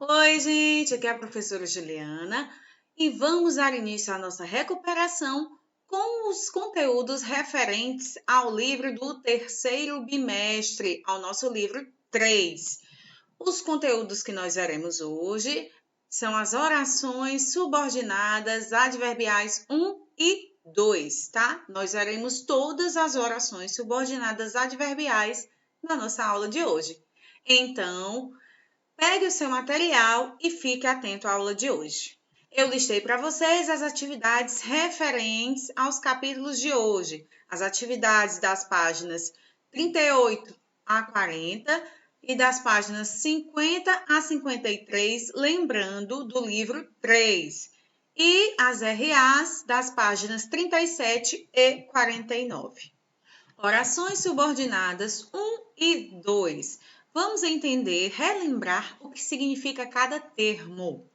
Oi, gente, aqui é a professora Juliana e vamos dar início à nossa recuperação com os conteúdos referentes ao livro do terceiro bimestre, ao nosso livro 3. Os conteúdos que nós veremos hoje são as orações subordinadas adverbiais 1 e 2, tá? Nós veremos todas as orações subordinadas adverbiais na nossa aula de hoje. Então, pegue o seu material e fique atento à aula de hoje. Eu listei para vocês as atividades referentes aos capítulos de hoje, as atividades das páginas 38 a 40 e das páginas 50 a 53, lembrando do livro 3, e as RAs das páginas 37 e 49. Orações subordinadas 1 e 2. Vamos entender, relembrar o que significa cada termo.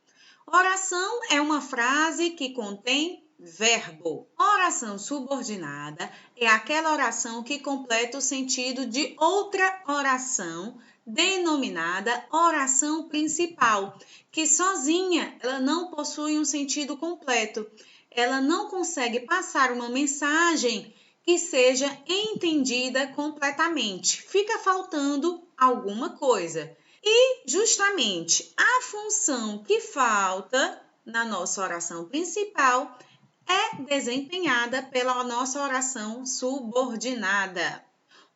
Oração é uma frase que contém verbo. Oração subordinada é aquela oração que completa o sentido de outra oração, denominada oração principal, que sozinha ela não possui um sentido completo. Ela não consegue passar uma mensagem que seja entendida completamente. Fica faltando alguma coisa. E justamente a função que falta na nossa oração principal é desempenhada pela nossa oração subordinada.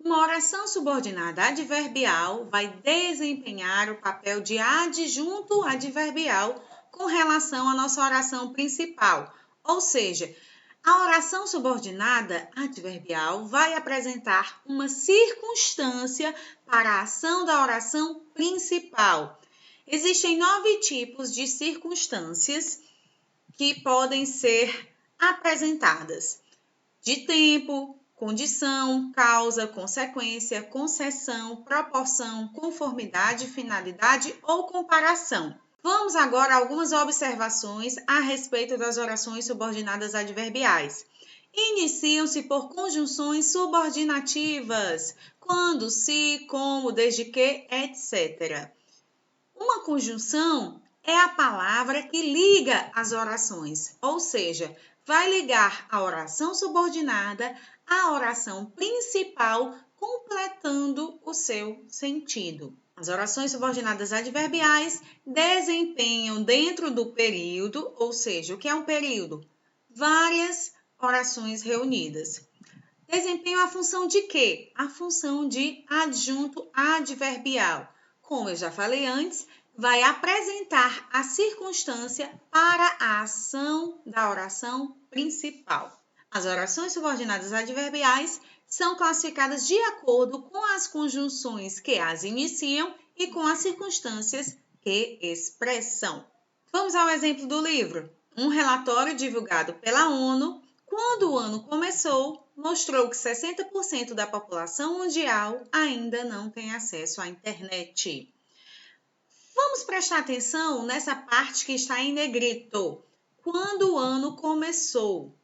Uma oração subordinada adverbial vai desempenhar o papel de adjunto adverbial com relação à nossa oração principal, ou seja, a oração subordinada adverbial vai apresentar uma circunstância para a ação da oração principal. Existem 9 tipos de circunstâncias que podem ser apresentadas: de tempo, condição, causa, consequência, concessão, proporção, conformidade, finalidade ou comparação. Vamos agora a algumas observações a respeito das orações subordinadas adverbiais. Iniciam-se por conjunções subordinativas, quando, se, como, desde que, etc. Uma conjunção é a palavra que liga as orações, ou seja, vai ligar a oração subordinada à oração principal, completando o seu sentido. As orações subordinadas adverbiais desempenham dentro do período, ou seja, o que é um período? Várias orações reunidas. Desempenham a função de quê? A função de adjunto adverbial. Como eu já falei antes, vai apresentar a circunstância para a ação da oração principal. As orações subordinadas adverbiais são classificadas de acordo com as conjunções que as iniciam e com as circunstâncias que expressam. Vamos ao exemplo do livro. Um relatório divulgado pela ONU, quando o ano começou, mostrou que 60% da população mundial ainda não tem acesso à internet. Vamos prestar atenção nessa parte que está em negrito. Quando o ano começou.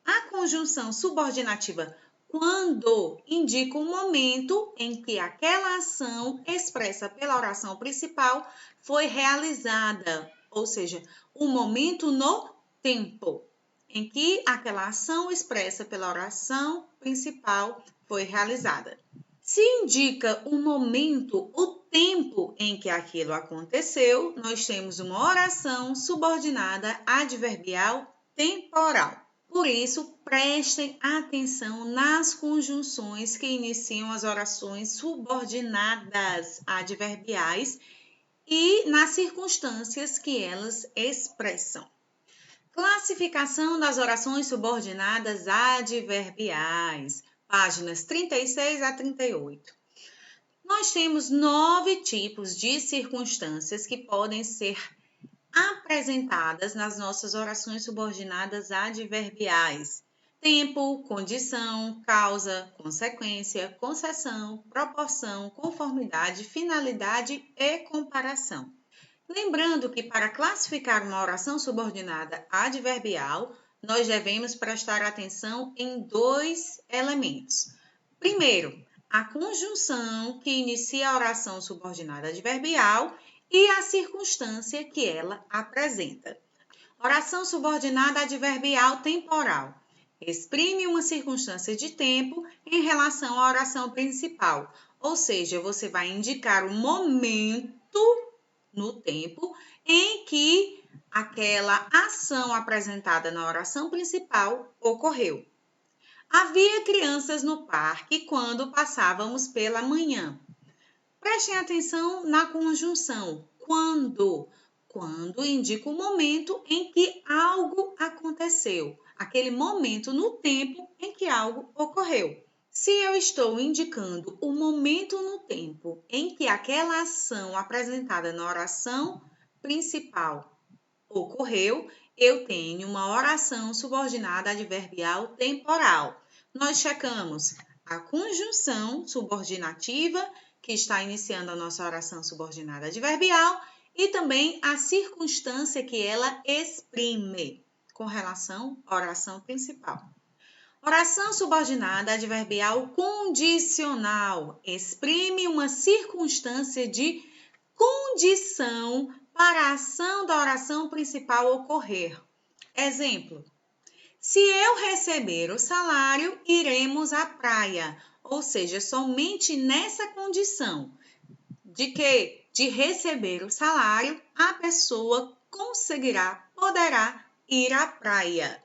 A conjunção subordinativa quando indica o momento em que aquela ação expressa pela oração principal foi realizada, ou seja, o momento no tempo em que aquela ação expressa pela oração principal foi realizada. Se indica o momento, o tempo em que aquilo aconteceu, nós temos uma oração subordinada adverbial temporal. Por isso, prestem atenção nas conjunções que iniciam as orações subordinadas adverbiais e nas circunstâncias que elas expressam. Classificação das orações subordinadas adverbiais, páginas 36 a 38. Nós temos 9 tipos de circunstâncias que podem ser apresentadas nas nossas orações subordinadas adverbiais: tempo, condição, causa, consequência, concessão, proporção, conformidade, finalidade e comparação. Lembrando que para classificar uma oração subordinada adverbial, nós devemos prestar atenção em 2 elementos. Primeiro, a conjunção que inicia a oração subordinada adverbial e a circunstância que ela apresenta. Oração subordinada adverbial temporal. Exprime uma circunstância de tempo em relação à oração principal, ou seja, você vai indicar o momento no tempo em que aquela ação apresentada na oração principal ocorreu. Havia crianças no parque quando passávamos pela manhã. Prestem atenção na conjunção quando. Quando indica o momento em que algo aconteceu, aquele momento no tempo em que algo ocorreu. Se eu estou indicando o momento no tempo em que aquela ação apresentada na oração principal ocorreu, eu tenho uma oração subordinada adverbial temporal. Nós checamos a conjunção subordinativa, que está iniciando a nossa oração subordinada adverbial, e também a circunstância que ela exprime com relação à oração principal. Oração subordinada adverbial condicional exprime uma circunstância de condição para a ação da oração principal ocorrer. Exemplo: se eu receber o salário, iremos à praia. Ou seja, somente nessa condição de que de receber o salário, a pessoa poderá ir à praia.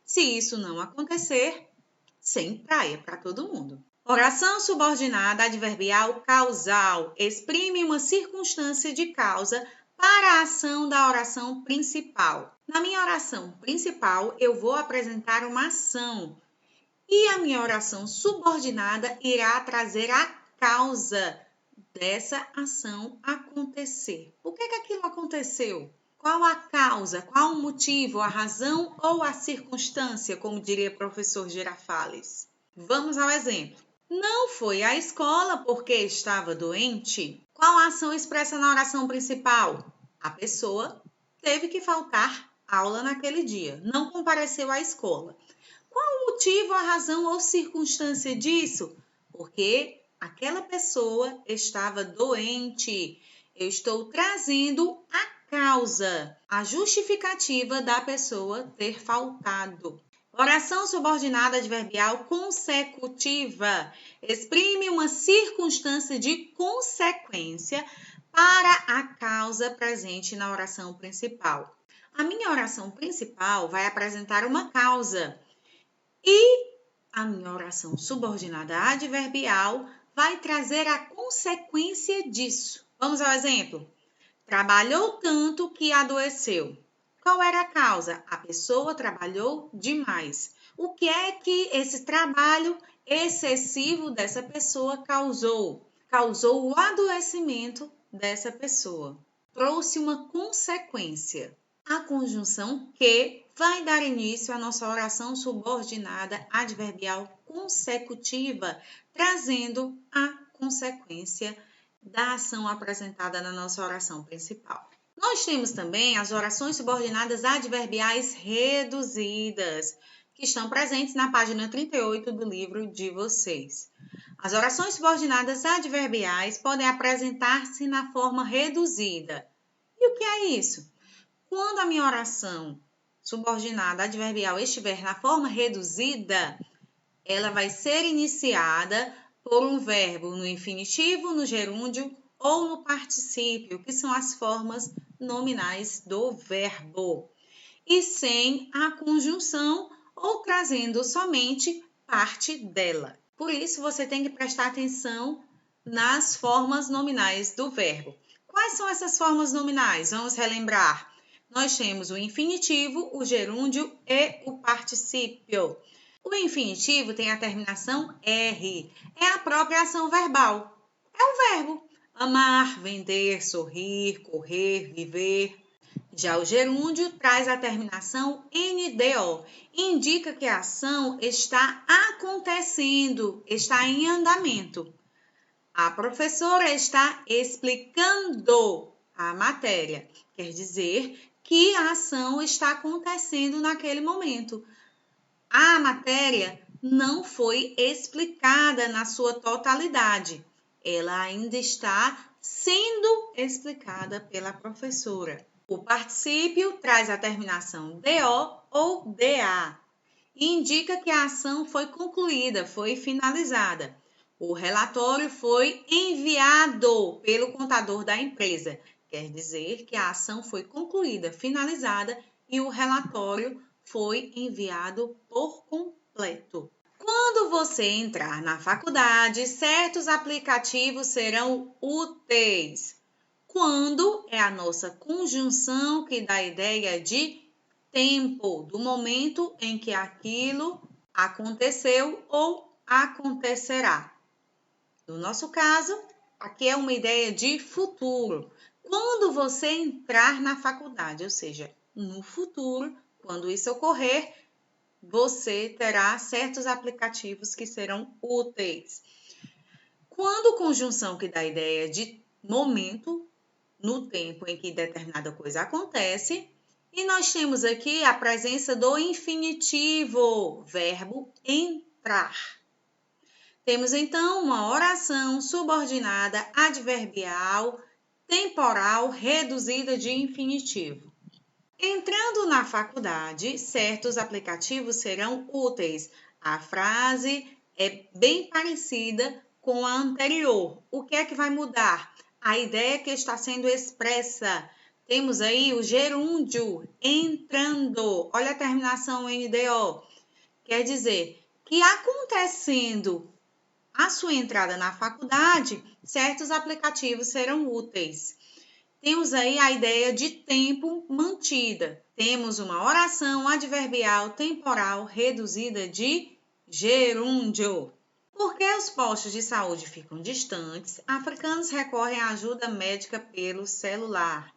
Se isso não acontecer, sem praia para todo mundo. Oração subordinada adverbial causal exprime uma circunstância de causa para a ação da oração principal. Na minha oração principal, eu vou apresentar uma ação e a minha oração subordinada irá trazer a causa dessa ação acontecer. Por que aquilo aconteceu? Qual a causa, qual o motivo, a razão ou a circunstância, como diria o professor Girafales? Vamos ao exemplo. Não foi à escola porque estava doente? Qual a ação expressa na oração principal? A pessoa teve que faltar aula naquele dia, não compareceu à escola. Qual o motivo, a razão ou circunstância disso? Porque aquela pessoa estava doente. Eu estou trazendo a causa, a justificativa da pessoa ter faltado. Oração subordinada adverbial consecutiva exprime uma circunstância de consequência para a causa presente na oração principal. A minha oração principal vai apresentar uma causa e a minha oração subordinada adverbial vai trazer a consequência disso. Vamos ao exemplo. Trabalhou tanto que adoeceu. Qual era a causa? A pessoa trabalhou demais. O que é que esse trabalho excessivo dessa pessoa causou? Causou o adoecimento dessa pessoa. Trouxe uma consequência. A conjunção que vai dar início à nossa oração subordinada adverbial consecutiva, trazendo a consequência da ação apresentada na nossa oração principal. Nós temos também as orações subordinadas adverbiais reduzidas, que estão presentes na página 38 do livro de vocês. As orações subordinadas adverbiais podem apresentar-se na forma reduzida. E o que é isso? Quando a minha oração subordinada adverbial estiver na forma reduzida, ela vai ser iniciada por um verbo no infinitivo, no gerúndio ou no particípio, que são as formas nominais do verbo, e sem a conjunção ou trazendo somente parte dela. Por isso, você tem que prestar atenção nas formas nominais do verbo. Quais são essas formas nominais? Vamos relembrar. Nós temos o infinitivo, o gerúndio e o particípio. O infinitivo tem a terminação R. É a própria ação verbal. É o verbo. Amar, vender, sorrir, correr, viver. Já o gerúndio traz a terminação NDO. Indica que a ação está acontecendo, está em andamento. A professora está explicando a matéria. Quer dizer que a ação está acontecendo naquele momento. A matéria não foi explicada na sua totalidade. Ela ainda está sendo explicada pela professora. O particípio traz a terminação DO ou DA e indica que a ação foi concluída, foi finalizada. O relatório foi enviado pelo contador da empresa. Quer dizer que a ação foi concluída, finalizada e o relatório foi enviado por completo. Quando você entrar na faculdade, certos aplicativos serão úteis. Quando é a nossa conjunção que dá a ideia de tempo, do momento em que aquilo aconteceu ou acontecerá. No nosso caso, aqui é uma ideia de futuro. Quando você entrar na faculdade, ou seja, no futuro, quando isso ocorrer, você terá certos aplicativos que serão úteis. Quando conjunção que dá a ideia de momento, no tempo em que determinada coisa acontece, e nós temos aqui a presença do infinitivo, verbo entrar. Temos então uma oração subordinada adverbial temporal reduzida de infinitivo. Entrando na faculdade, certos aplicativos serão úteis. A frase é bem parecida com a anterior. O que é que vai mudar? A ideia que está sendo expressa. Temos aí o gerúndio, entrando. Olha a terminação NDO. Quer dizer que acontecendo a sua entrada na faculdade, certos aplicativos serão úteis. Temos aí a ideia de tempo mantida. Temos uma oração adverbial temporal reduzida de gerúndio. Porque os postos de saúde ficam distantes, africanos recorrem à ajuda médica pelo celular.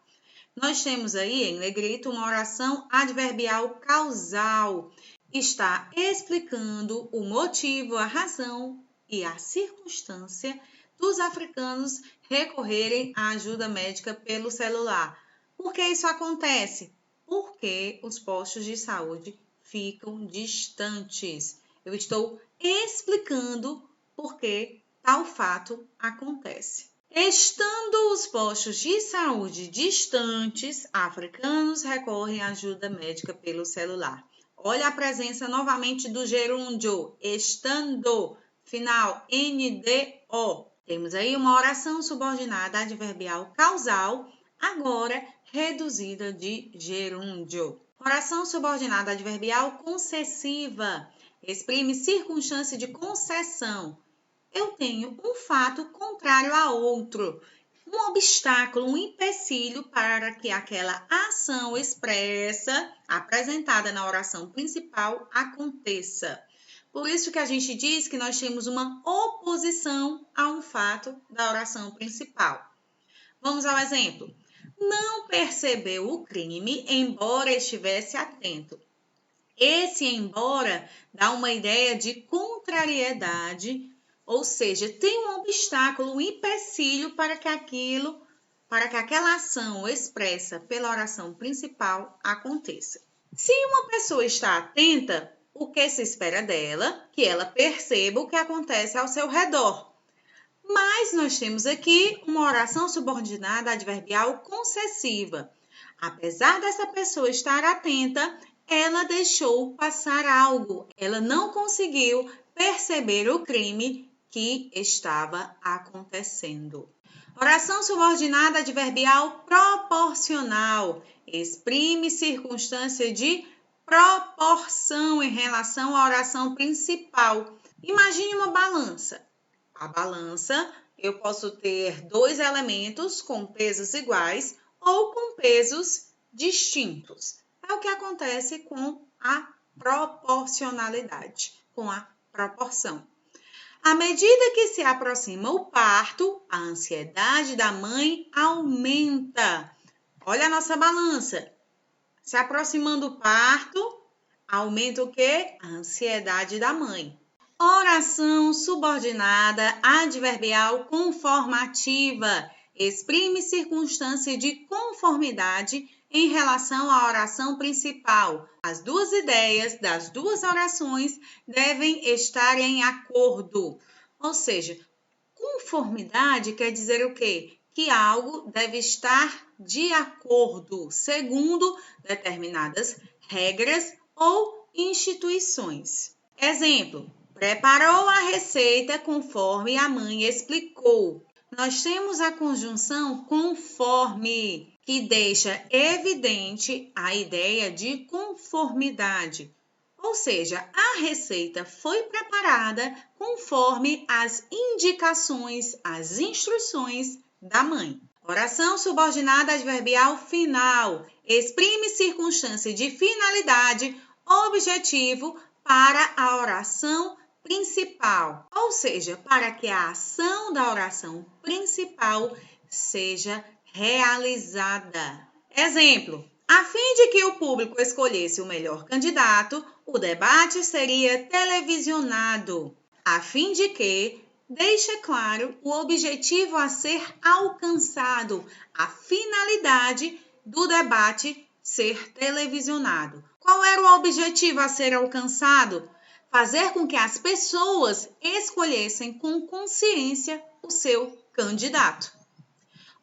Nós temos aí em negrito uma oração adverbial causal. Está explicando o motivo, a razão e a circunstância dos africanos recorrerem à ajuda médica pelo celular. Por que isso acontece? Porque os postos de saúde ficam distantes. Eu estou explicando por que tal fato acontece. Estando os postos de saúde distantes, africanos recorrem à ajuda médica pelo celular. Olha a presença novamente do gerúndio, estando, final NDO. Temos aí uma oração subordinada adverbial causal, agora reduzida de gerúndio. Oração subordinada adverbial concessiva, exprime circunstância de concessão. Eu tenho um fato contrário a outro, um obstáculo, um empecilho para que aquela ação expressa, apresentada na oração principal, aconteça. Por isso que a gente diz que nós temos uma oposição a um fato da oração principal. Vamos ao exemplo. Não percebeu o crime, embora estivesse atento. Esse embora dá uma ideia de contrariedade, ou seja, tem um obstáculo, um empecilho para que aquela ação expressa pela oração principal aconteça. Se uma pessoa está atenta, o que se espera dela? Que ela perceba o que acontece ao seu redor. Mas nós temos aqui uma oração subordinada adverbial concessiva. Apesar dessa pessoa estar atenta, ela deixou passar algo. Ela não conseguiu perceber o crime que estava acontecendo. Oração subordinada adverbial proporcional. Exprime circunstância de proporção em relação à oração principal. Imagine uma balança. A balança, eu posso ter dois elementos com pesos iguais ou com pesos distintos. É o que acontece com a proporcionalidade, com a proporção. À medida que se aproxima o parto, a ansiedade da mãe aumenta. Olha a nossa balança. Se aproximando o parto, aumenta o quê? A ansiedade da mãe. Oração subordinada adverbial conformativa. Exprime circunstância de conformidade em relação à oração principal. As duas ideias das duas orações devem estar em acordo. Ou seja, conformidade quer dizer o quê? que algo deve estar de acordo, segundo determinadas regras ou instituições. Exemplo: preparou a receita conforme a mãe explicou. Nós temos a conjunção conforme, que deixa evidente a ideia de conformidade. Ou seja, a receita foi preparada conforme as indicações, as instruções da mãe. Oração subordinada adverbial final. Exprime circunstância de finalidade, objetivo para a oração principal. Ou seja, para que a ação da oração principal seja realizada. Exemplo: a fim de que o público escolhesse o melhor candidato, o debate seria televisionado. A fim de que deixa claro o objetivo a ser alcançado, a finalidade do debate ser televisionado. Qual era o objetivo a ser alcançado? Fazer com que as pessoas escolhessem com consciência o seu candidato.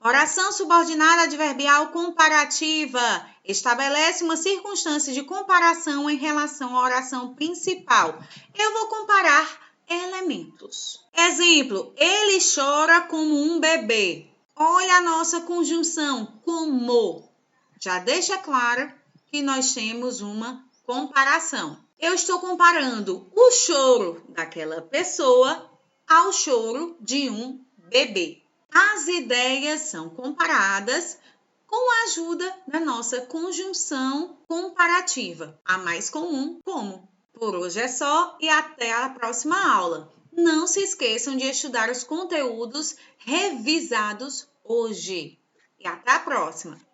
Oração subordinada adverbial comparativa. Estabelece uma circunstância de comparação em relação à oração principal. Eu vou comparar elementos. Exemplo: ele chora como um bebê. Olha a nossa conjunção, como. Já deixa claro que nós temos uma comparação. Eu estou comparando o choro daquela pessoa ao choro de um bebê. As ideias são comparadas com a ajuda da nossa conjunção comparativa. A mais comum, como. Por hoje é só e até a próxima aula. Não se esqueçam de estudar os conteúdos revisados hoje. E até a próxima!